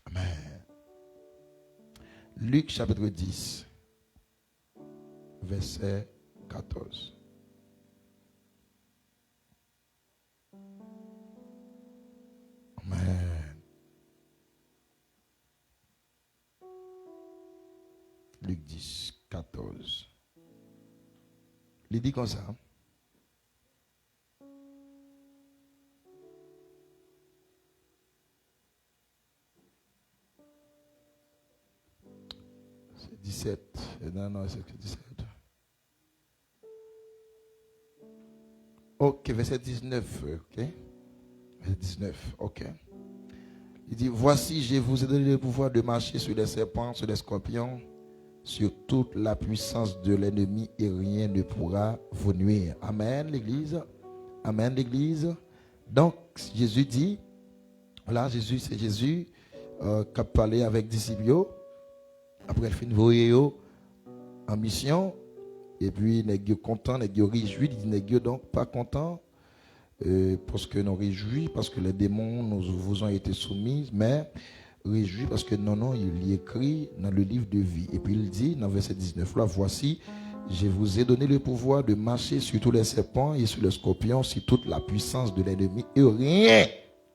Amen. Luc chapitre 10, verset 14. Amen. Luc 10, 14. Il dit comme ça. C'est 17. Non, c'est 17. Ok, verset 19. Ok. Verset 19. Ok. Il dit, voici, je vous ai donné le pouvoir de marcher sur les serpents, sur les scorpions, sur toute la puissance de l'ennemi et rien ne pourra vous nuire. Amen, l'Église. Amen, l'Église. Donc, Jésus dit, voilà, c'est Jésus qui a parlé avec les disciples. Après, il fait une voyée en mission. Et puis, il est content, il est réjoui. Il dit, il n'est donc pas content. Parce que nous réjouis, parce que les démons nous vous ont été soumis, mais réjouis parce que non, il y écrit dans le livre de vie. Et puis il dit dans verset 19 là, voici, je vous ai donné le pouvoir de marcher sur tous les serpents et sur les scorpions, sur toute la puissance de l'ennemi, et rien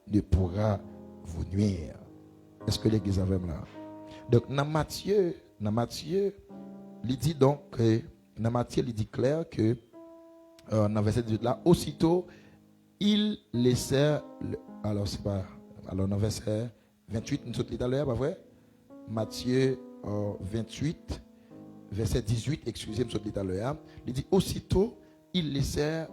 ne pourra vous nuire. Est-ce que l'église avait là? Donc dans Matthieu, il dit donc, dans Matthieu, il dit clair que dans verset 18 là, aussitôt, il laissait, alors c'est pas, alors dans verset 28, nous sommes tout à l'heure, pas vrai? Matthieu 28, verset 18, excusez-moi, nous sommes tout à l'heure. Il dit, aussitôt, il laissait,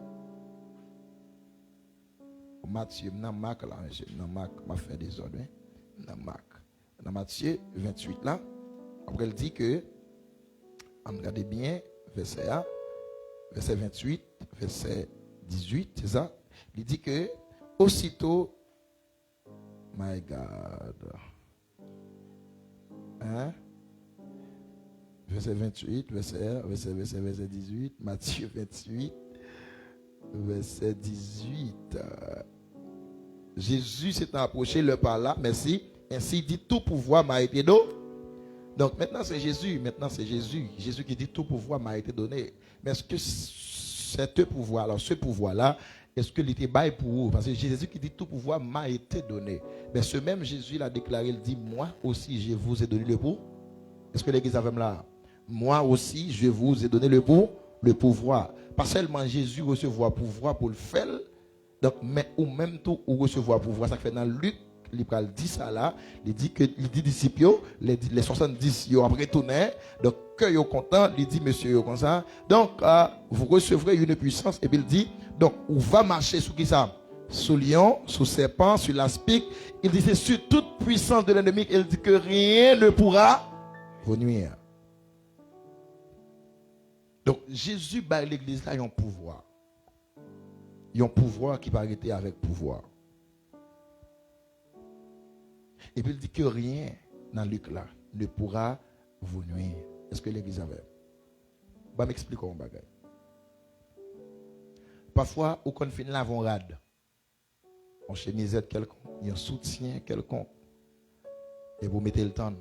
Matthieu, dans Marc, là, dans Marc, m'a fait des ordres, dans Marc, dans Matthieu 28, là, après il dit que, regardez bien, verset 1, verset 28, verset 18, c'est ça? Il dit que aussitôt, my God, hein? Verset 28, verset 18, Matthieu 28, verset 18. Jésus s'est approché, le par là, merci. Ainsi dit, tout pouvoir m'a été donné. Donc maintenant c'est Jésus, Jésus qui dit tout pouvoir m'a été donné. Mais est-ce que ce pouvoir-là, est-ce que il était bail pour vous? Parce que Jésus qui dit tout pouvoir m'a été donné. Mais ce même Jésus l'a déclaré, il dit, moi aussi je vous ai donné le pouvoir. Est-ce que l'église avait là? Moi aussi je vous ai donné le pouvoir. Pas seulement Jésus recevoir pouvoir pour le faire, donc, mais ou même tout ou recevoir pouvoir. Ça fait dans Luc, il dit ça là, il dit que les disciples, les 70, ils ont retourné, donc que ils sont contents, il dit monsieur comme ça. Donc vous recevrez une puissance et puis il dit donc on va marcher sur qui ça? Sur lion, sur serpent, sur l'aspic. Il dit c'est sur toute puissance de l'ennemi. Il dit que rien ne pourra vous nuire. Donc Jésus bat l'église là, ils ont pouvoir. Ils ont pouvoir qui va arrêter avec pouvoir. Et puis il dit que rien dans Luc là ne pourra vous nuire. Est-ce que l'église avait? Je vais m'expliquer un bagage. Parfois, au confin là, on rade. On chemisette quelconque, il y a un soutien quelconque. Et vous mettez le temps.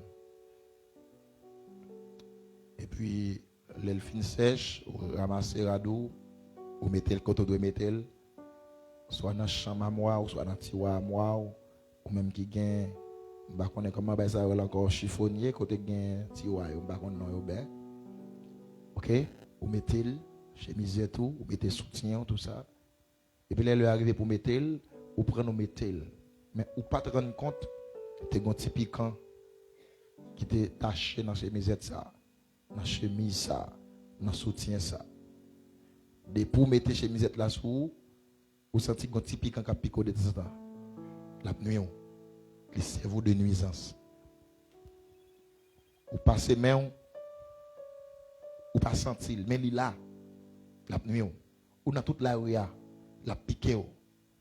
Et puis, l'elfine sèche, vous ramassez radeau, vous mettez le côté de mettre, soit dans la chambre à moi, ou soit dans le tiroir à moi, ou même qui gagne. Je ne sais pas comment ça va encore chiffonnier, côté gain tiroir, je ne sais pas comment bien. OK? Vous mettez le chemise tout, vous mettez soutien tout ça. Et puis là, il est arrivé pour mettre le, vous prenez mettez le. Mais vous ne pas te rendre compte, tu as un petit piquant qui était taché dans la chemise ça, dans la chemise ça, dans le soutien ça. Et pour mettre la chemise là sous, vous sentez un petit piquant qui a piqué de temps. La nuit. Le cerveau de nuisance. Ou passez main, ou pas sentir, mais il là, la nuit, ou dans toute la rue, la piqué.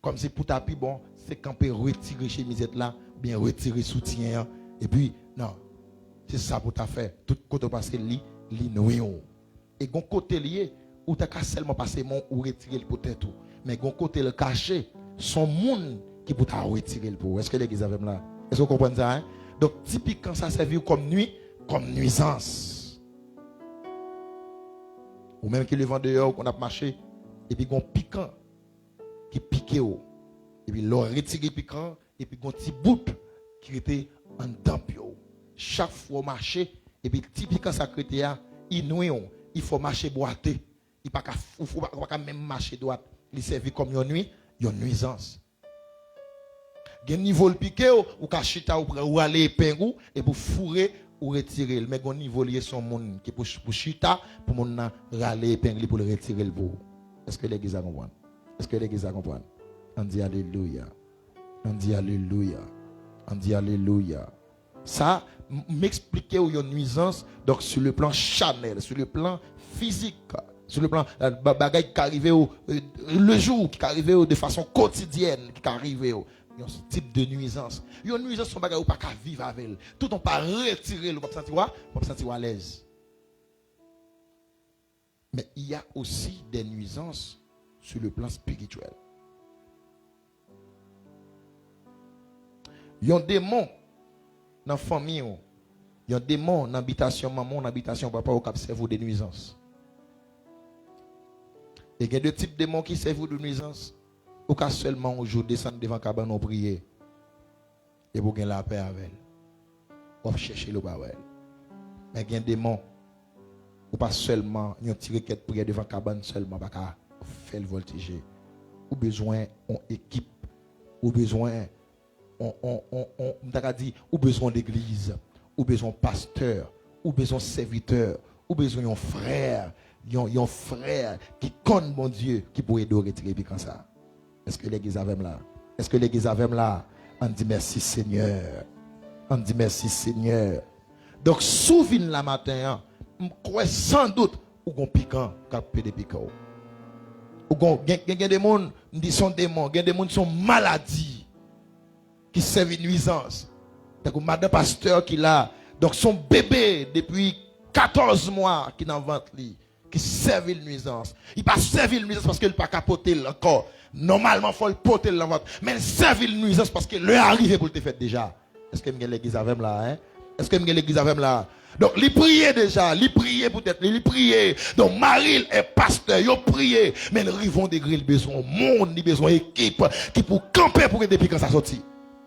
Comme si pour tapis, bon, c'est quand on peut retirer chemise là, bien retirer soutien, et puis, non, c'est ça pour ta faire. Tout côté passer li nuit. Et gon côté lié, ou t'as qu'à seulement passer mon ou retirer le peut-être tout. Mais gon côté le caché, son monde qui peut retirer le pour. Est-ce que l'église avait là? Est-ce que vous comprenez ça? Hein? Donc, typiquement, ça servi comme nuit, comme nuisance. Ou même que le vent dehors, qu'on a marché, et puis qu'on piquant, qui piquait haut. Et puis, l'on retire piquant, et puis qu'on petit bout qui était en dedans. Chaque fois marcher, et puis typiquement, ça crée, il faut marcher boiter. Il ne faut pas même marcher droite. Il servi comme une nuit, une nuisance. Il y a un niveau de piqué, ou kachita ou aller pengou et pour fourrer ou retirer. Mais il y a un niveau de son monde qui pour chita pour mon râler pengou pour le retirer le bout. Est-ce que l'église a compris? Est-ce que l'église a compris? On dit alléluia. On dit alléluia. On dit alléluia. Ça m'expliquait où il y a une nuisance donc sur le plan charnel, sur le plan physique, sur le plan bagaille qui arrive le jour, qui arrive de façon quotidienne, qui arrive il y a un type de nuisance. Il y a une nuisance son bagage ou pas qu'à vivre avec elle. Tout on pas retirer le pas sentir à l'aise. Mais il y a aussi des nuisances sur le plan spirituel. Il y a un démon dans la famille. Il y a un démon dans l'habitation maman, dans l'habitation papa qui observe des nuisances. Et il y a deux types de démons qui servent de nuisances. Ou qu'à seulement un jour descendre devant cabane ou prier. Et pour gagner la paix avec elle. Ou chercher le bas. Mais il y a des démons. Ou pas seulement une petite requête prier devant cabane seulement. Pas qu'à faire le voltiger. Ou besoin d'une équipe. Ou besoin ou besoin d'église, ou besoin pasteur, ou besoin serviteur, ou besoin d'un frère, un frère qui connaît mon Dieu, qui pourrait retirer comme ça. Est-ce que l'église avait là? Est-ce que l'église avait là? On dit merci Seigneur. On dit merci Seigneur. Donc, souviens la matin, je crois sans doute, ou gon piquant, qui des piquants. Ou gon, il y a des gens qui sont démons, il y a des gens qui sont maladies. Qui servent une nuisance. Donc, madame pasteur qui l'a. Donc, son bébé, depuis 14 mois, qui n'en vente lui, qui servent une nuisance. Il pas servi une nuisance parce qu'il n'a pas capoté encore. Normalement, il faut le porter dans vente. Mais il servi une nuisance parce qu'il est arrivé pour le faire déjà. Est-ce que l'église avait là? Hein? Est-ce que l'église avait là? Donc, il priait déjà, il priait peut-être, il priait. Donc, Marie est pasteur, il priait. Mais ils rivent des grilles, besoin monde, il besoin équipe, qui pour camper pour que depuis quand ça sortit.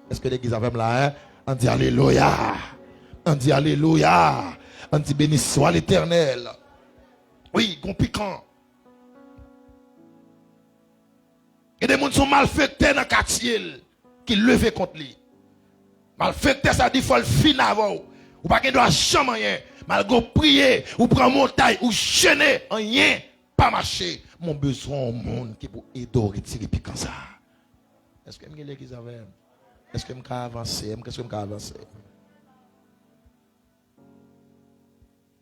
Est-ce que l'église avait là? Hein? On dit alléluia. On dit alléluia. On dit béni soit l'Éternel. Oui, compliquant. Et des gens sont malfaités dans le quartier qui levent contre lui. Malfaités, ça dit qu'il faut le finir avant. Ou pas qu'il doit jamais rien. Malgré prier, ou prendre montagne, ou chaîner, rien, pas marcher. Mon besoin au monde qui pour aider à retirer puis comme ça. Est-ce que l'église avait? Est-ce que je peux avancer? Qu'est-ce que je peux avancer?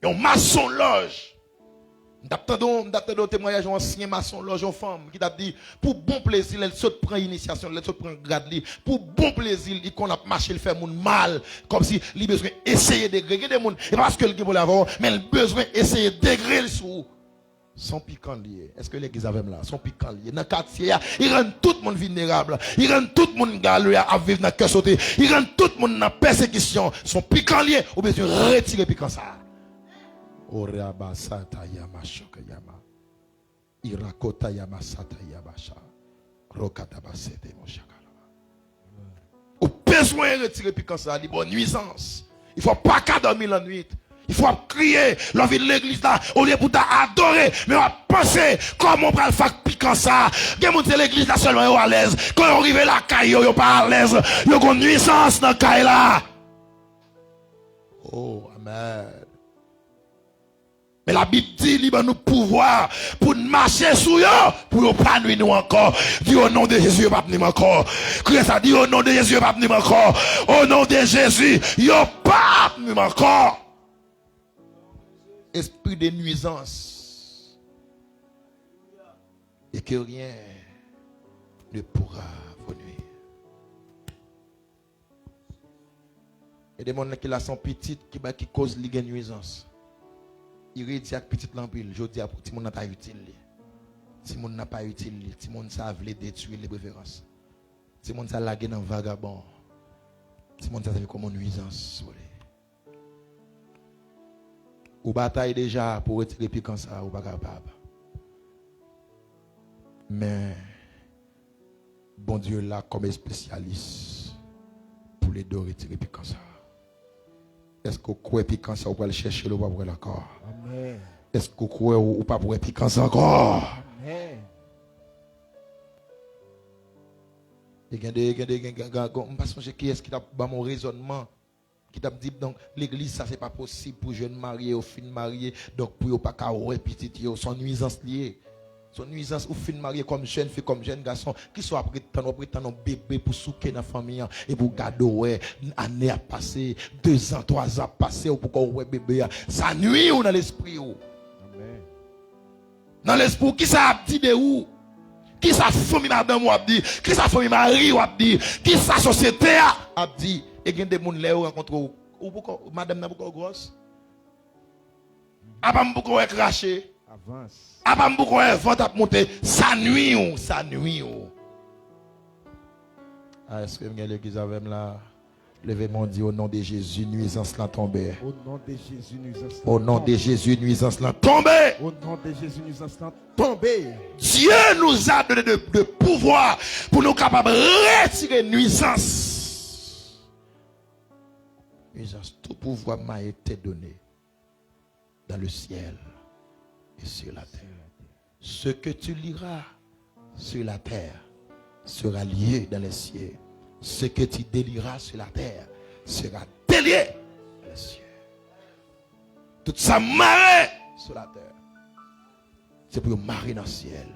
Un maçon loge. D'après un témoignage, un ancien maçon loge en femme qui t'a dit, pour bon plaisir, elle saute prend initiation, elle saute prend grade, pour bon plaisir, il qu'on a marché, il fait mon mal, comme si il a besoin d'essayer de dégréder des gens, et parce que le pour l'avoir, mais il a besoin d'essayer de dégréder sous. Son piquant lié. Est-ce que l'église avait là? Son piquant lié. Dans le quartier, il rend tout le monde vulnérable. Il rend tout le monde galère à vivre dans le cœur sauté. Il rend tout le monde dans la persécution. Son piquant lié. Ou bien retirer piquant ça. Oraba sata yama shoka yama. Irakota yama sata yabasha. Rokataba sete moshakala. Ou besoin de retirer piquant ça. Il y a une nuisance. Il ne faut pas qu'à dormir la nuit. Il faut crier, l'envie de l'église là, au lieu pour t'adorer, mais on va penser comment on prend le fac piquant ça. Il y a l'église là seulement à l'aise. Quand on arrive à la caille, ils sont pas à l'aise. Ils ont une nuisance dans la caille là. Oh, amen. Mais la Bible dit, il y a nous pouvoir pour marcher sur eux, pour ne pas nuire nous encore. Dis au nom de Jésus, pas venir encore. Christ a dit au nom de Jésus, pas venir encore. Au nom de Jésus, il pas venir encore. Esprit de nuisance. Et que rien ne pourra vous nuire. Il y a des gens qui sont petites qui causent les nuisances. Il retient petite lampille. Je dis à tout le monde n'a pas utile. Tout le monde n'a pas utile. Tout le monde savent les détruire les préférences. Tout le monde ça laguer dans vagabond. Si mon ça fait comme une nuisance. Ou bataille déjà pour retirer piquant ça, ou pas capable. Mais bon Dieu là comme spécialiste pour les deux retirer piquant ça. Est-ce que vous croyez piquant ça ou pas le chercher ou pas pour l'accord? Amen. Est-ce que vous croyez ou pas pour piquant ça encore? Amen. Et on passe qui est-ce qui t'a pas mon raisonnement qui t'a dit donc l'église ça c'est pas possible pour jeunes mariés ou filles mariés donc pour pas qu'à ouais petite yo son nuisance liée. Son nuisance ou fin marié comme jeune fille comme jeune garçon qui soit prétendant bébé pour souquer dans la famille et pour garder ouais année à passer 2 ans 3 ans passer ou pour qu'on ouais bébé ça nuit ou dans l'esprit ou amen dans l'esprit qui ça a dit de où qui ça famille madame ou a dit qui ça famille mari ou a dit qui ça société a dit et gagne des monde là rencontre ou pourquoi madame n'a pas grosse a pas pourquoi cracher avance. Après beaucoup vent à monter, ça nuit ou ça nuit ou. Est-ce que l'église avec là levez-moi dit au nom de Jésus nuisance là tombée. Au nom de Jésus nuisance. Au nom de Jésus nuisance là tombée. Au nom de Jésus nuisance là tombée. Dieu nous a donné de pouvoir pour nous capables de retirer nuisance. Nuisance, tout pouvoir m'a été donné dans le ciel et sur la terre. Ce que tu liras sur la terre sera lié dans les cieux. Ce que tu délieras sur la terre sera délié dans les cieux. Tout ça marée sur la terre, c'est pour marrer dans le ciel.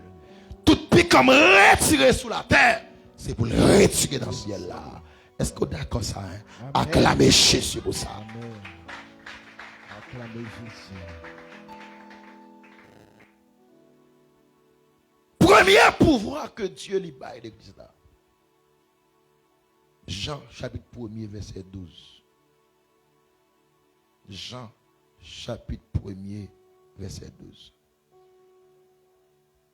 Tout pic comme retiré sur la terre, c'est pour le retirer dans le ciel là. Est-ce que vous êtes d'accord ça? Hein? Acclamez Jésus pour ça. Amen. Acclamez Jésus. Premier pouvoir que Dieu lui baille l'église là. Jean chapitre 1er verset 12. Jean chapitre 1er verset 12.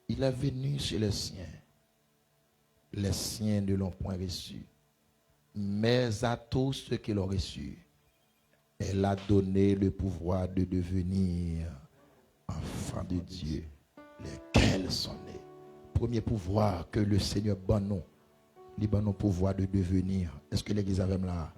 Il est venu chez les siens. Les siens ne l'ont point reçu. Mais à tous ceux qui l'ont reçu, elle a donné le pouvoir de devenir enfants de Dieu, lesquels sont nés. Premier pouvoir que le Seigneur donne nous, pouvoir de devenir. Est-ce que l'église avait là?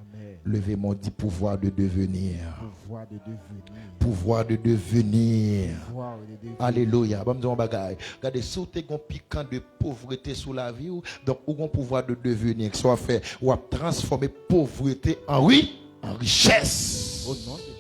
Levez-moi dit pouvoir de devenir. Pouvoir de devenir. Pouvoir de devenir. Pouvoir de devenir. Alléluia. Regardez, si vous avez un piquant de pauvreté sous la vie, donc vous avez un pouvoir de devenir. Soit fait, ou à transformer pauvreté en richesse. Au nom de Jésus.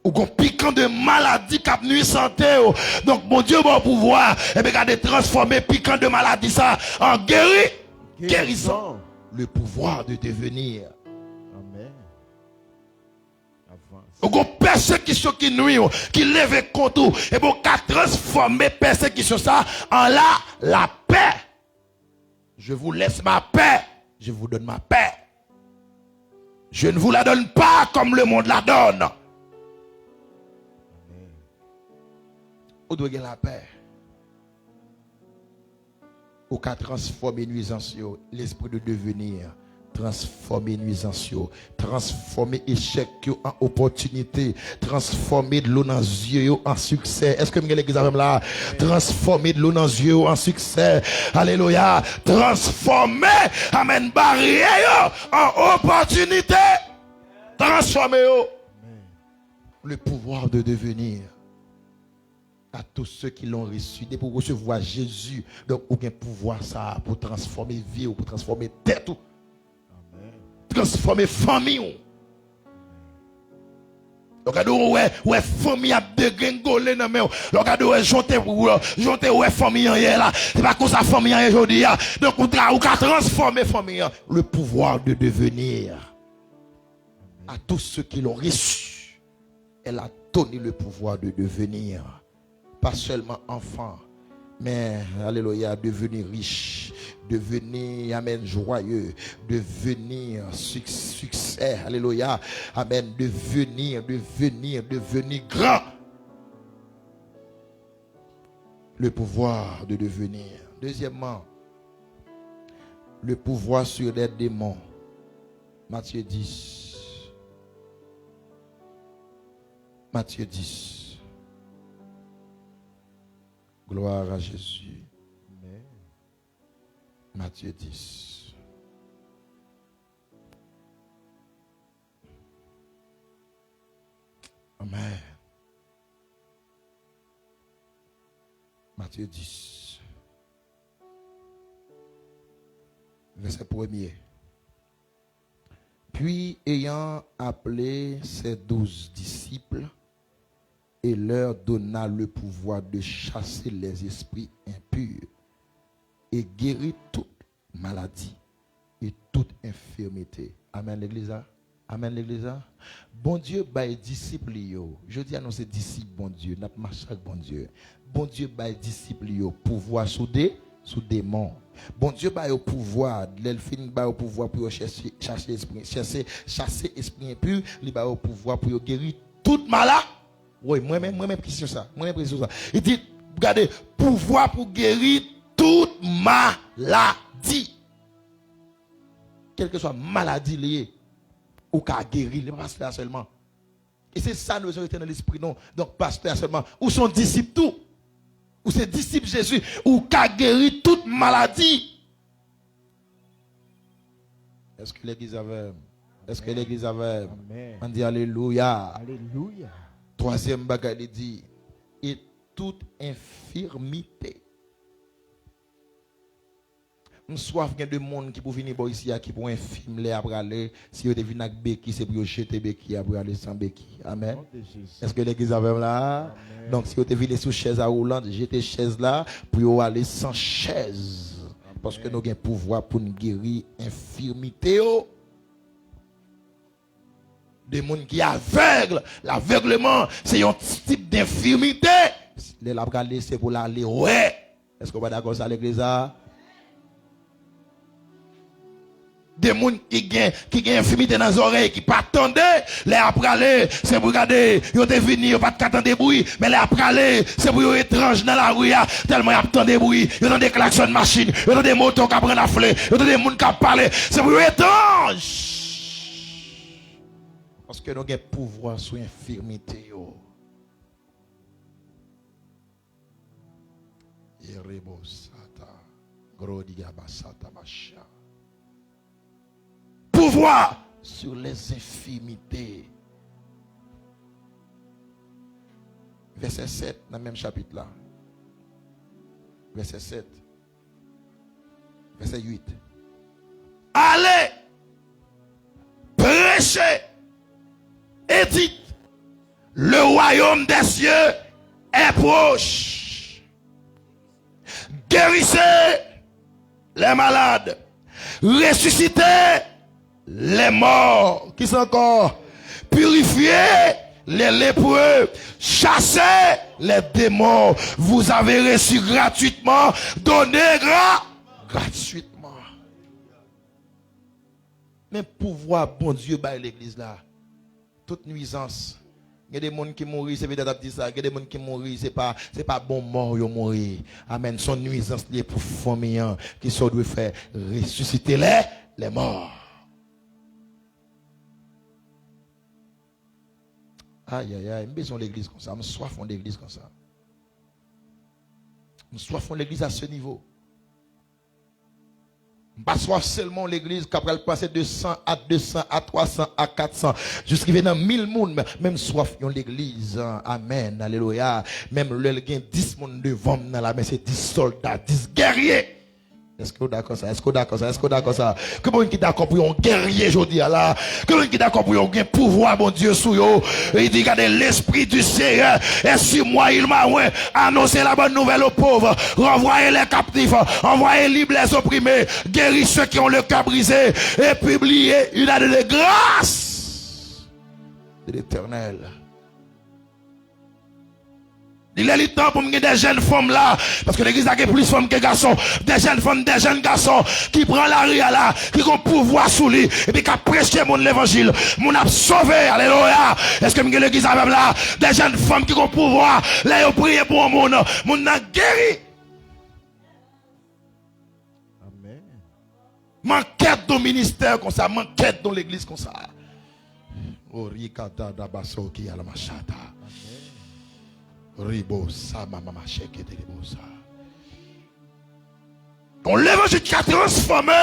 Ou qu'on piquant de maladie cap nuit santé donc mon Dieu va pouvoir et bien de transformer piquant de maladie ça en guérison le pouvoir de devenir amen avance ou qu'on persécution qui nuit qui lève contre et bon qu'à transformer persécution ça en la paix. Je vous laisse ma paix, je vous donne ma paix, je ne vous la donne pas comme le monde la donne. Ou doit gagner la paix. Ou qu'à transformer nuisance, l'esprit de devenir. Transformer nuisance, transformer échec en opportunité. Transformer de l'eau dans les yeux en succès. Est-ce que vous avez l'examen là? Transformer de l'eau dans les yeux en succès. Alléluia. Transformer, amen, barrière en opportunité. Transformer le pouvoir de devenir. À tous ceux qui l'ont reçu, dès pour recevoir Jésus, donc aucun pouvoir ça pour transformer vie ou pour transformer tête ou transformer famille. Regardez ouais famille a dégringolé dans mais regardez ouais jonté ouais famille hier là, c'est pas comme ça famille aujourd'hui donc on va transformer famille le pouvoir de devenir. À tous ceux qui l'ont reçu, elle a donné le pouvoir de devenir. Pas seulement enfant, mais, alléluia, devenir riche, devenir, amen, joyeux, devenir succès, alléluia, amen, devenir grand. Le pouvoir de devenir. Deuxièmement, le pouvoir sur les démons. Matthieu 10. Matthieu 10. Gloire à Jésus. Amen. Matthieu 10. Amen. Matthieu 10. Verset 1er. Puis, ayant appelé ses 12 disciples, et leur donna le pouvoir de chasser les esprits impurs et guérir toute maladie et toute infirmité. Amen l'église. Amen l'église. Bon Dieu bail disciples yo. Je dis à nous ces disciples bon Dieu, n'a pas marché avec bon Dieu. Bon Dieu bail disciples yo pouvoir sous démons. Bon Dieu bail au pouvoir, l'elfine bail au pouvoir pour chasser esprit impur, il bail au pouvoir pour guérir toute maladie. Oui, moi-même question ça. Moi-même question ça. Il dit, regardez, pouvoir pour guérir toute maladie. Quelle que soit maladie liée, ou qu'à guérir, le pasteur seulement. Et c'est ça nous avons été dans l'esprit, non. Donc, pasteur seulement. Ou son disciple tout. Ou ses disciples Jésus, ou qu'à guérir toute maladie. Est-ce que l'église avait? Est-ce que l'église avait? Amen. On dit alléluia. Alléluia. Troisième bagage, il dit, et toute infirmité. Je soif de monde qui pour venir ici, qui pour infirme les après aller. Si vous devez avec béquille, c'est pour jeter béquille après aller sans béquille. Amen. Est-ce que l'église avait là? Amen. Donc si vous devez sous chaise à roulant, jeter chaise là pour aller sans chaise. Amen. Parce que nous avons pouvoir pour nous guérir infirmité. Des gens qui aveuglent. L'aveuglement, c'est un type d'infirmité. Les labrales, c'est pour l'aller. Ouais. Est-ce qu'on va d'accord ça, l'église? Des gens qui ont infirmité dans les oreilles, qui ne attendent pas. Les labrales, c'est pour regarder. Ils ont venu, ils n'ont pas attendre des bruits. Mais les labrales, c'est pour être étrange dans la rue. Tellement ils attendent des bruits. Ils ont des klaxons de machine. Ils ont des motos qui prennent la fleur. Ils ont des gens qui parlent. C'est pour être étrange. Parce que nous avons pouvoir sur l'infirmité. Pouvoir sur les infirmités. Verset 7, dans le même chapitre là. Verset 7. Verset 8. Allez, prêchez. Et dites, le royaume des cieux est proche. Guérissez les malades. Ressuscitez les morts. Qui sont encore? Purifiez les lépreux. Chassez les démons. Vous avez reçu gratuitement. Donnez gratuitement. Mais pouvoir, bon Dieu, par l'église là. Toute nuisance. Il y a des gens qui mourent, c'est peut-être dit ça. Il y a des gens qui mourent, c'est pas bon mort, ils mourir. Amen. Son nuisance liée pour famille qui sont doit faire ressusciter les morts. Aïe aïe aïe, besoin de l'église comme ça, me soif de l'église comme ça. Me soif de l'église à ce niveau. Pas soif seulement l'église qui a passé de 100 à 200 à 300 à 400 jusqu'à dans 1000 personnes, même soif dans l'église. Amen. Alléluia. Même le gain 10 personnes devant dans la main, c'est 10 soldats, 10 guerriers. Est-ce que vous d'accord ça? Est-ce que vous d'accord ça? Est-ce que vous d'accord ça? Que bon qui d'accord pour un guerrier aujourd'hui là? Que bon qui d'accord pour un pouvoir bon Dieu sous yo? Il dit regardez l'esprit du Seigneur est sur moi, il m'a annoncé la bonne nouvelle aux pauvres, renvoyer les captifs, envoyer libre les opprimés, guérir ceux qui ont le cœur brisé et publier une année de grâce de l'Éternel. Il est le temps pour me des jeunes femmes là, parce que l'église a plus de femmes que de garçons, des jeunes femmes, des jeunes garçons, qui prennent la rue là, qui ont pouvoir sous lui, et puis qui prêché mon l'évangile, mon a sauvé, alléluia. Est-ce que l'église a même là, des jeunes femmes qui ont pouvoir, là, ils ont prié pour un monde, mon a guéri. Amen. Manquette dans le ministère comme ça, manquette dans l'église comme ça. Oh, Rikata Dabaso qui a la machata. Ribo sa mama cheke de ribo sa. Quand l'évangile qui a transformé.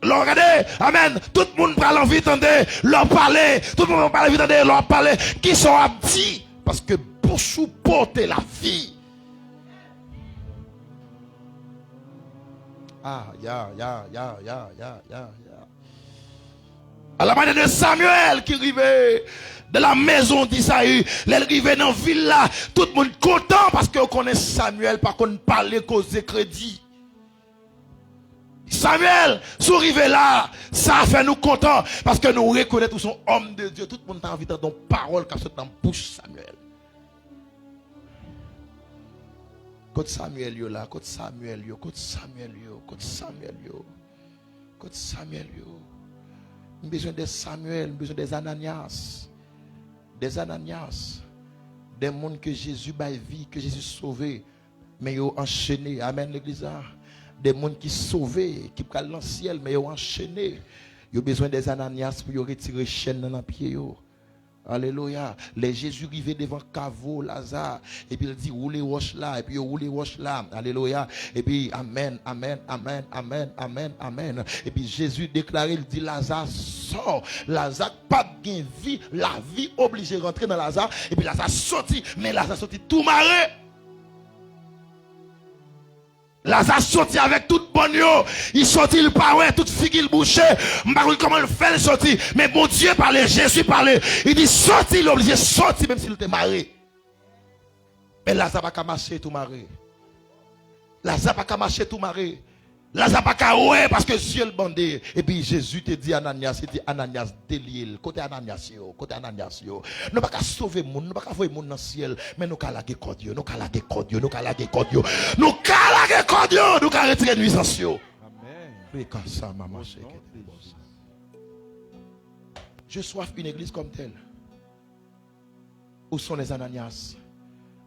L'on regardez, amen. Tout le monde prend l'envie d'entendre, leur parler. Tout le monde prend l'envie d'entendre, leur parler. Qui sont abdits parce que pour supporter la vie. Ah, ya. À la manière de Samuel qui arrivait de la maison d'Isaïe, il arrivait dans la ville là, tout le monde content parce qu'on connaît Samuel, par contre parler causer crédit. Samuel, si arrivé là, ça fait nous contents parce que nous reconnaissons son homme de Dieu. Tout le monde a envie d'entendre parole qui sont dans la bouche Samuel. Côté Samuel yo là, côté Samuel yo. Nous avons besoin de Samuel, nous avons besoin des Ananias. Des mondes que Jésus a vie, que Jésus sauvé, mais ils ont enchaîné. Amen l'église. Des mondes qui sauvés, qui prennent dans le ciel, mais ils ont enchaîné. Ils ont besoin des Ananias pour retirer les chaînes dans les pieds. Alléluia. Les Jésus arrivaient devant Caveau, Lazare. Et puis il dit, roulez roche là. Et puis roulez roche là. Alléluia. Et puis, amen. Et puis Jésus déclarait, il dit, Lazare sort. Lazare pas de vie. La vie obligée de rentrer dans Lazare. Et puis Lazare sorti. Mais Lazare sorti tout marré. Lazare sorti avec toute bonne yo. Il sorti, il parlait, toute figue il bouchait. Je ne sais pas comment il fait le sortir. Mais mon Dieu parlait, Jésus parlait. Il dit sorti, il est obligé de sortir même s'il était marré. Mais Lazare n'a pas marché tout marré. Lazare n'a pas marché tout marré. Lazare n'a pas ouais parce que Dieu le bandé. Et puis Jésus te dit Ananias, il dit Ananias délié. Côté Ananias yo. Nous pas sauver monde, nous pas envoyer monde dans le ciel, mais nous calaguer code yo, nous calaguer code yo. Nous calaguer code yo, nous retirer nuisance yo. Amen. Ça maman je soif une église comme telle. Où sont les Ananias?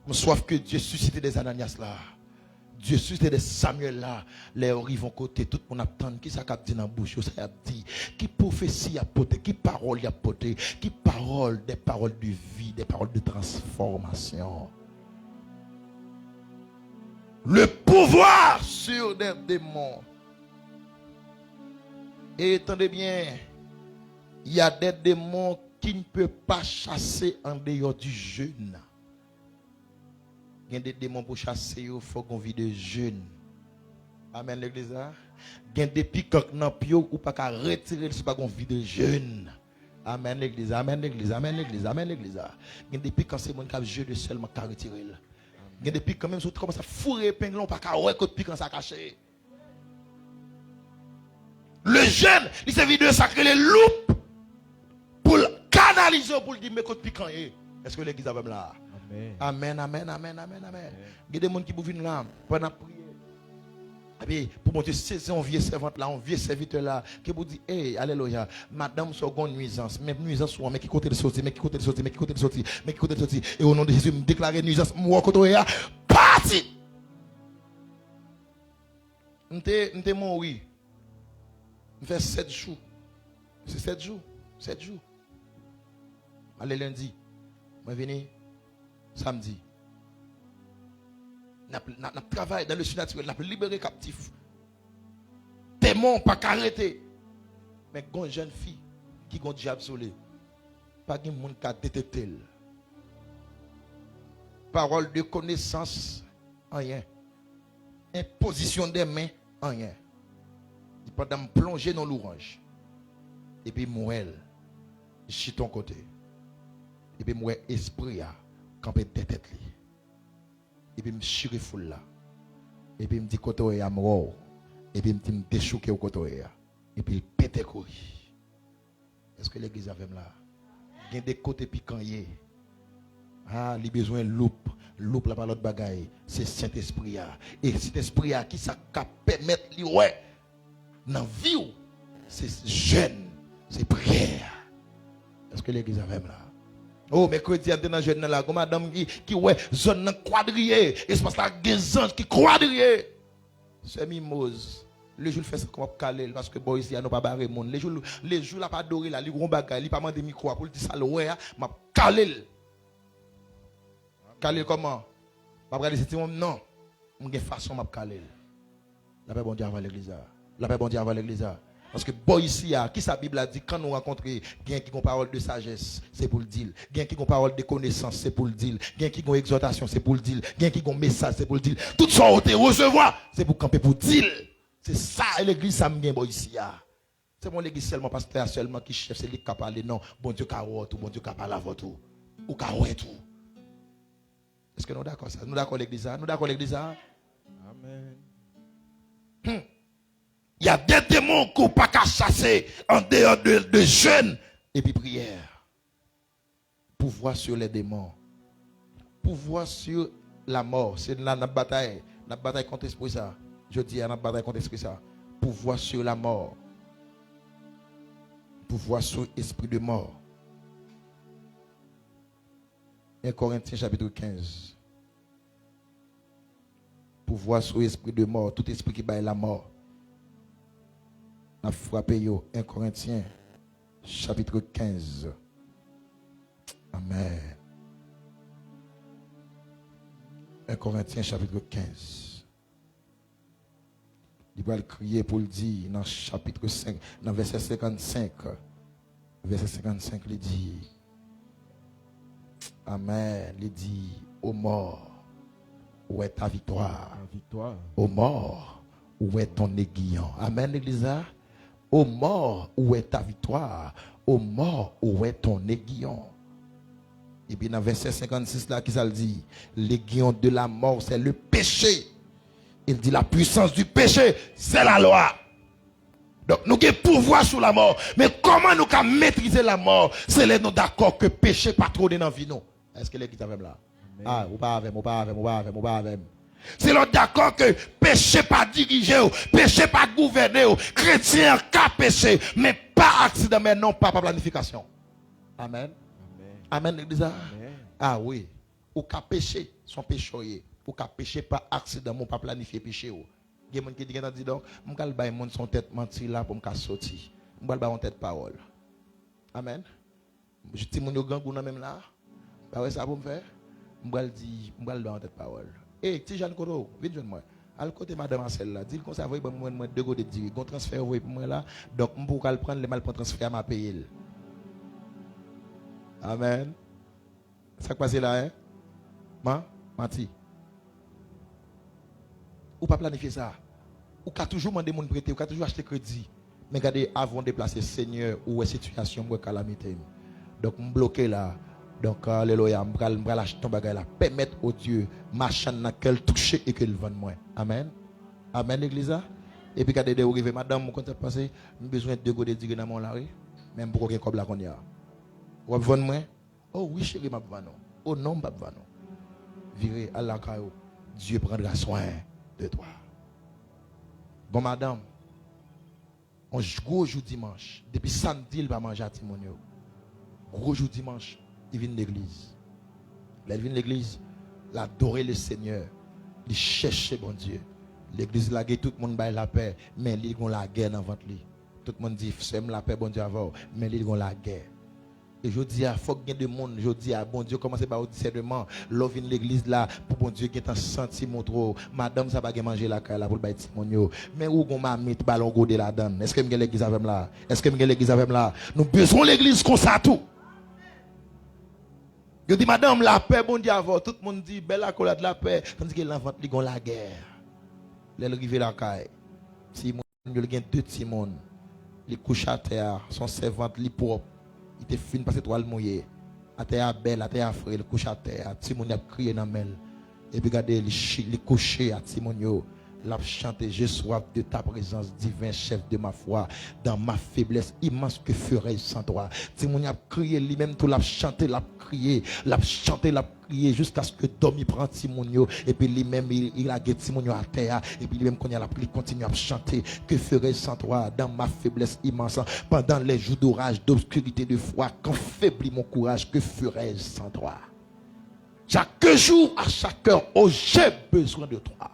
Je soif que Dieu suscite des Ananias là. Dieu suscite des Samuel là, les arrivent côté, tout le monde attend, qui ça a dit dans la bouche, ça a dit, qui prophétie a porté, qui parole a porté, qui parole, des paroles de vie, des paroles de transformation. Le pouvoir sur des démons. Et attendez bien, il y a des démons qui ne peuvent pas chasser en dehors du jeûne. Il y a des démons pour chasser, il faut qu'on vit de jeûne. Amen l'église. Il y a des piquants dans pio ou pas qu'à retirer si pas qu'on vit de jeûne. Amen l'église. Il y a des piquants c'est mon qui jeûne seulement qu'à retirer. Il y a des piquants même si tu commences à fourrer épingle pas qu'à ouais que piquant ça caché. Le jeûne, il s'agit de sacrer les loupes pour canaliser pour dire mais que piquant est. Est-ce que l'église a même là? Amen. Il y a des gens qui viennent là pendant la prière. Et puis, pour monter saison, vieux servante là, un vieux serviteur là, qui vous dit, hey, alléluia, madame, c'est une nuisance. Même nuisance, mais qui côté de sortir, mais qui côté de sortir. Et au nom de Jésus, me déclarer nuisance, moi, côté là, parti. M'te mort, me fait 7 jours. C'est 7 jours. Allez lundi, moi venir. Samedi. Nous travaillons dans le surnaturel, nous avons libéré captifs. Démons, pas arrêter. Mais une jeune fille qui a un diable solé, pas de monde qui a détecté. Parole de connaissance, rien. Imposition des mains, rien. Pendant me plonger dans l'orange. Et puis, moi, je suis ton côté. Et puis, moi, esprit, campé tête li. Et puis me chire foule là. Et puis me dit koto ya mort. Et puis me déchouquer au koto ya. Et puis il pète couille. Est-ce que l'église avait là? Il y a des côtés piquants. Ah, il a besoin de loupe la parole de bagaille, c'est Saint-Esprit. Et Saint-Esprit qui ça permettre li ouais dans vie c'est jeûne, c'est prière. Est-ce que l'église avait là? Oh, mercredi, on est dans jeune là, comme madame qui ouais, zone quadrillée, espace là, des anges qui quadrillée. C'est mimose. Le jour, il fait ça comme calé, parce que bon, ici, il n'y a pas barré monde. Les jours, il n'a pas adoré, il n'y a pas de pas demandé micro pour le dire ça, ouais, m'a calé. Calé comment? Pas regarder ce monde, non. Mon façon m'a calé. La paix bon Dieu avant l'église. La paix bon Dieu avant l'église. Parce que bon ici, qui sa Bible a dit, quand nous rencontrons quelqu'un qui a une parole de sagesse, c'est pour le dire. Quelqu'un qui a une parole de connaissance, c'est pour le dire. Quelqu'un qui a une exhortation, c'est pour le dire. Quelqu'un qui a un message, c'est pour le dire. Tout ça, on te recevoir, c'est pour camper pour dire. C'est ça, l'église, ça me vient ici. C'est mon l'église seulement, pasteur seulement qui chef, c'est lui qui a parlé. Non, bon Dieu qui a tout, bon Dieu qui a parlé avant tout. Ou qui a tout. Est-ce que nous d'accord ça? Nous d'accord l'église? Nous d'accord l'église? Amen. Il y a des démons qu'on ne peut pas chasser en dehors de jeûne et puis prière. Pouvoir sur les démons. Pouvoir sur la mort. C'est notre bataille. Notre bataille contre l'esprit ça. Je dis à notre bataille contre l'esprit ça. Pouvoir sur la mort. Pouvoir sur l'esprit de mort. 1 Corinthiens chapitre 15. Pouvoir sur l'esprit de mort. Tout esprit qui bat la mort. On a frappé yo. 1 Corinthiens chapitre 15. Amen. 1 Corinthiens chapitre 15. Il va le crier pour le dire dans chapitre 5, dans verset 55. Verset 55, il dit, Amen, il dit, ô mort, où est ta victoire? Ô mort, où est ton aiguillon? Amen, l'église. Ô mort, où est ta victoire? Ô mort, où est ton aiguillon? Et puis dans verset 56 là, qui ça le dit? L'aiguillon de la mort, c'est le péché. Il dit la puissance du péché, c'est la loi. Donc nous avons pouvoir sur la mort. Mais comment nous avons maîtriser la mort? C'est les nous d'accord que péché pas trop dans la vie nous. Est-ce que l'église avec là? Ah, ou pas avec, ou pas avec, ou pas avec, ou pas avec. C'est l'autre d'accord que péché pas dirigé, péché pas gouverné, chrétien qu'à péché, mais pas accident, mais non pas planification. Amen. Amen, l'église. Ah oui. Ou qu'à péché, son péché. Ou qu'à péché pas accident, mon pas planifier péché. Il y a des gens qui disent donc, je vais faire mon son tête menti là pour me sortir. Je vais faire mon tête parole. Amen. Je dis mon grand goût même là. Bah ouais ça pour me faire. Je vais dire, je vais faire tête parole. Eh, petit Jean Kodo, viens joindre moi. À côté madame Marcel là, dis comme ça vous moi deux go de dire, gon transfert pour moi là. Donc je pour prendre le mal pour transfert m'a payer. Amen. Ça passe là hein? Mati. Ou pas planifier ça. Ou qu'à toujours demander mon prêter, ou qu'à toujours acheter crédit. Mais regardez, avant de déplacer Seigneur ou une situation ou calamité. Donc, me bloquer là. Donc, alléluia, je vais acheter ton bagage là. Permettre au Dieu, machin qu'elle touche et qu'elle vende moins. Amen. Amen, l'église. Et puis, regardez, vous arrivez, madame, mon compte passé, j'ai besoin de deux gars de dire dans mon larry. Même pour qu'on comme là qu'on y a. Vous vendre moins? Oh oui, chérie, ma vendre. Oh non, ma vendre. Virez à la caillou. Dieu prendra soin de toi. Bon, madame, on gros jour dimanche. Depuis samedi, il va manger à Timonio. Gros jour dimanche, il vient de l'église. Il vient de l'église, il adore le Seigneur. Il cherche bon Dieu. L'église, la guerre, tout le monde baille la paix, mais il a la guerre dans votre lit. Tout le monde dit, sème la paix, bon Dieu, avant, mais il a la guerre. Et je dis, il faut qu'il y ait des monde. Je dis, bon Dieu, commencez par au discernement. L'on vient de l'église là, pour bon Dieu, qui est un sentiment trop. Madame, ça va manger la caille là pour le bailler Timonio. Mais où on m'a mis ballon godé la donne? Est-ce que vous avez l'église avec là? Est-ce que vous avez l'église avec là? Nous besoin l'église comme ça tout. Je dis, madame, la paix, bon Dieu, avant. Tout le monde dit, belle accolade de la paix. Tandis que l'enfant, il a la guerre. Il arrive la caille. Timon, il a deux Timon. Il couche à terre, son servante, il propre. Il était fin parce que toi le mouillé. À terre belle, à terre frère, il couche à terre. Timon a crié dans mel. Et puis regardez, il couché à Timon. L'a chanté, j'ai soif de ta présence, divin chef de ma foi, dans ma faiblesse immense que ferais-je sans toi. Timon a crié, lui-même tout l'a chanté, l'a crié, jusqu'à ce que Domi prend Timon. Et puis lui-même, il a guetté Timon à terre. Et puis lui-même, quand il continue à chanter, que ferais-je sans toi, dans ma faiblesse immense, pendant les jours d'orage, d'obscurité, de froid, quand faiblit mon courage, que ferais-je sans toi? Chaque jour, à chaque heure, oh, j'ai besoin de toi.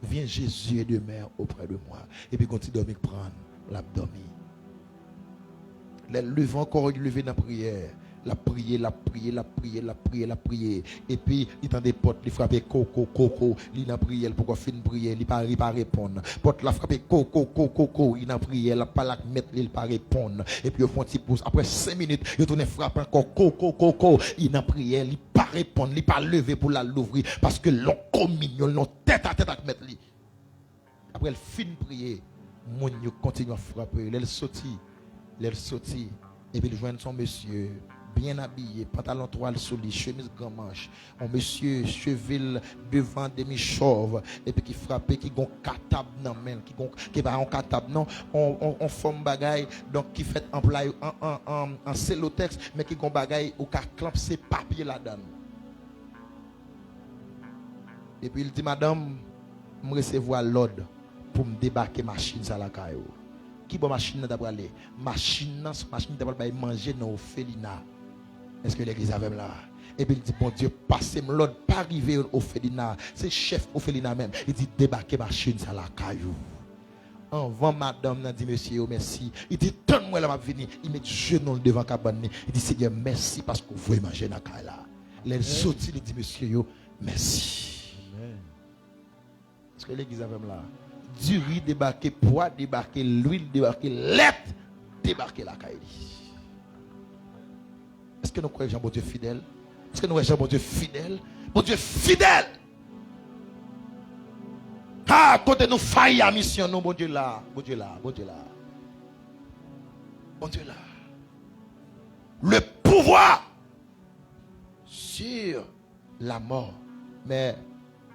Viens Jésus et demain auprès de moi. Et puis continue de prendre l'abdomen. Les levant encore levé dans la prière. La prière, la prière, la prière, la prière, la prière. Et puis, il tend des portes, il frappe coco, coco. Il n'a prière, pourquoi faire une prière, il ne pas répondre. Porte la frappe coco, coco, il n'a prière, la pas la mettre, il ne pas répondre. Et puis, au fond, il pousse. Après 5 minutes, il tourne frappe encore coco, il n'a prière, il ne pas répondre, il ne pas lever pour l'ouvrir. Parce que l'on communion, l'on tête à mettre. Après, elle finit de prier. Mon Dieu continue à frapper. Elle sortit. Et puis, il joint son monsieur. Bien habillé, pantalon toile sous lui, chemise grand manche. Un monsieur cheville devant demi-chauve et puis qui frappe, qui gon catab dans main, qui va en catab non, on forme bagaille donc qui fait employé en cellotex mais qui gon bagaille ou ka clamp ses papiers là-dedans. Et puis il dit madame, me recevoir l'ordre pour me débarquer machine ça la caillou. Qui bon machine d'après aller? Machine d'après manger dans Félina. Est-ce que l'église avait là? Et puis il dit, bon Dieu, passez l'ordre, pas arriver au Félina. C'est chef au Félina même. Il dit, débarquez machine, ça la caillou. Avant madame, dit monsieur, merci. Il dit, donne-moi la m'a venir. Il met genou devant cabane. Il dit, Seigneur, merci parce que vous voulez manger dans la caille là. Les sorties, il dit, monsieur, merci. Est-ce que l'église avait là? Du riz débarqué, poids débarqué, l'huile débarqué, lettre débarqué la caille. Est-ce que nous croyons bon Dieu fidèle? Est-ce que nous croyons bon Dieu fidèle? Bon Dieu fidèle! Ah, côté nous faillit à mission, nous, bon Dieu là, bon Dieu là, bon Dieu là. Bon Dieu là. Le pouvoir sur la mort. Mais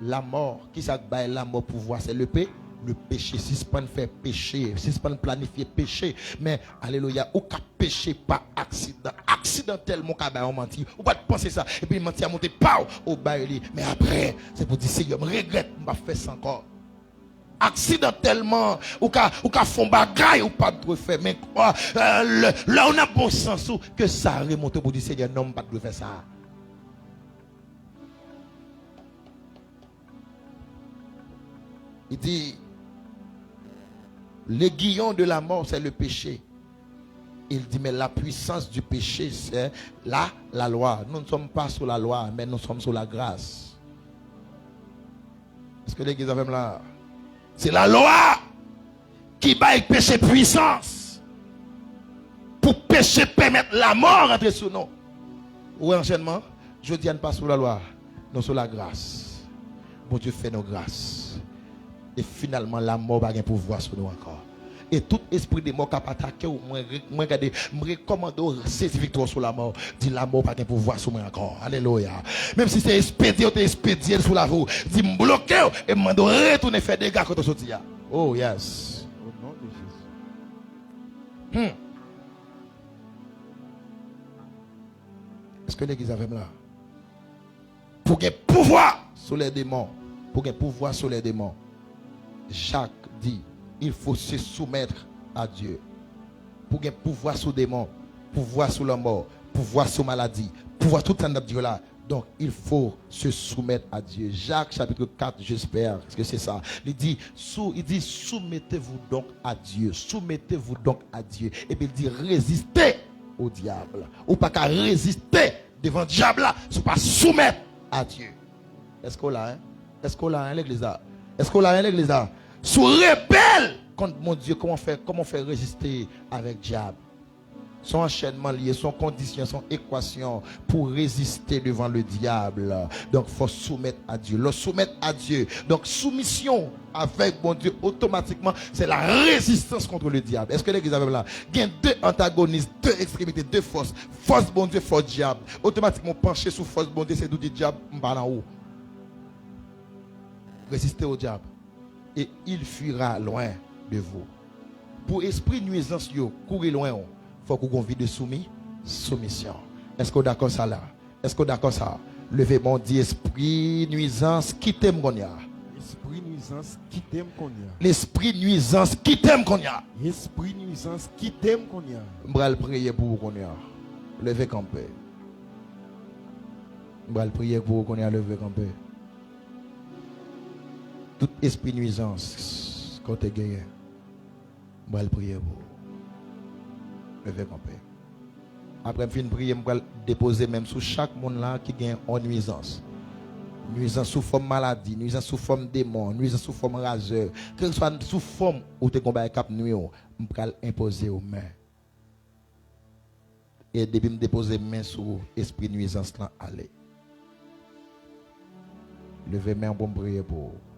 la mort, qui s'appelle la mort pouvoir, c'est le péché. Si ce n'est pas faire péché, si ce n'est pas planifier péché, mais alléluia, ou qu'à péché par accident, accidentellement qu'à menti, ou pas penser ça, et puis mentir à monter pas au bail, mais après, c'est pour dire Seigneur, je regrette, je ne vais pas faire ça encore. Accidentellement, ou qu'à fond bagaille, ou pas de faire, mais là on a bon sens que ça remonte pour dire Seigneur, non, pas de faire ça. Il dit, l'aiguillon de la mort, c'est le péché. Il dit, mais la puissance du péché, c'est la loi. Nous ne sommes pas sous la loi, mais nous sommes sous la grâce. Est-ce que l'église a même là? C'est la loi qui baille péché puissance. Pour péché permettre la mort entrer sous nous. Ou enchaînement, je dis à ne pas sous la loi, non sous la grâce. Bon Dieu fait nos grâces. Et finalement, la mort va pas pouvoir sur nous encore. Et tout esprit de mort qui a attaqué, moi, je recommande cette victoire sur la mort. Dis la mort va pas pouvoir sur moi encore. Alléluia. Même si c'est expédié sur la roue. Dis bloqué et je vais retourner faire des dégâts quand on sortit. Oh, yes. Au nom de Jésus. Est-ce que l'église avait là? Pour qu'il pouvoir sur les démons. Pour qu'il pouvoir sur les démons. Jacques dit, il faut se soumettre à Dieu. Pour qu'il pouvoir sur les démons, pouvoir sur la mort, pouvoir sur la maladie, pouvoir tout en Dieu là. Donc, il faut se soumettre à Dieu. Jacques chapitre 4, j'espère que c'est ça. Il dit, soumettez-vous donc à Dieu. Soumettez-vous donc à Dieu. Et puis il dit, résistez au diable. Ou pas qu'à résister devant le diable là, c'est pas soumettre à Dieu. Est-ce qu'on l'a, hein? Est-ce qu'on l'a, hein, l'église là? Est-ce qu'on l'a, hein, l'église là? Sous rebelle contre mon Dieu, comment faire résister avec le diable? Son enchaînement lié, son condition, son équation pour résister devant le diable. Donc, il faut soumettre à Dieu. Le soumettre à Dieu. Donc, soumission avec mon Dieu, automatiquement, c'est la résistance contre le diable. Est-ce que l'église avait là? Il y a deux antagonistes, deux extrémités, deux forces. Force bon Dieu, force diable. Automatiquement, pencher sous force bon Dieu, c'est d'où du diable, en haut. Résister au diable. Et il fuira loin de vous. Pour esprit nuisance, courir loin. Il faut qu'on vit de soumission. Est-ce que d'accord ça là? Est-ce que d'accord ça? Levez mon dit esprit nuisance, quittez mon ya. Esprit nuisance, quittez mon ya. L'esprit nuisance, quittez mon ya. Esprit nuisance, quittez mon ya. Je vais prier pour vous qu'on ya. Levez campé. Je vais prier pour vous qu'on ya lever campé. Tout esprit nuisance, quand tu gagné, je vais prier pour vous. Levez mon père. Après, je vais prier, je vais déposer même sur chaque monde là qui gagne en nuisance. Nuisance sous forme maladie, nuisance sous forme démon, nuisance sous forme raseur. Que ce soit sous forme où tu combat cap nuit, je vais imposer aux mains. Et depuis me déposer main sur esprit nuisance là, allez. Levez main pour prier pour vous.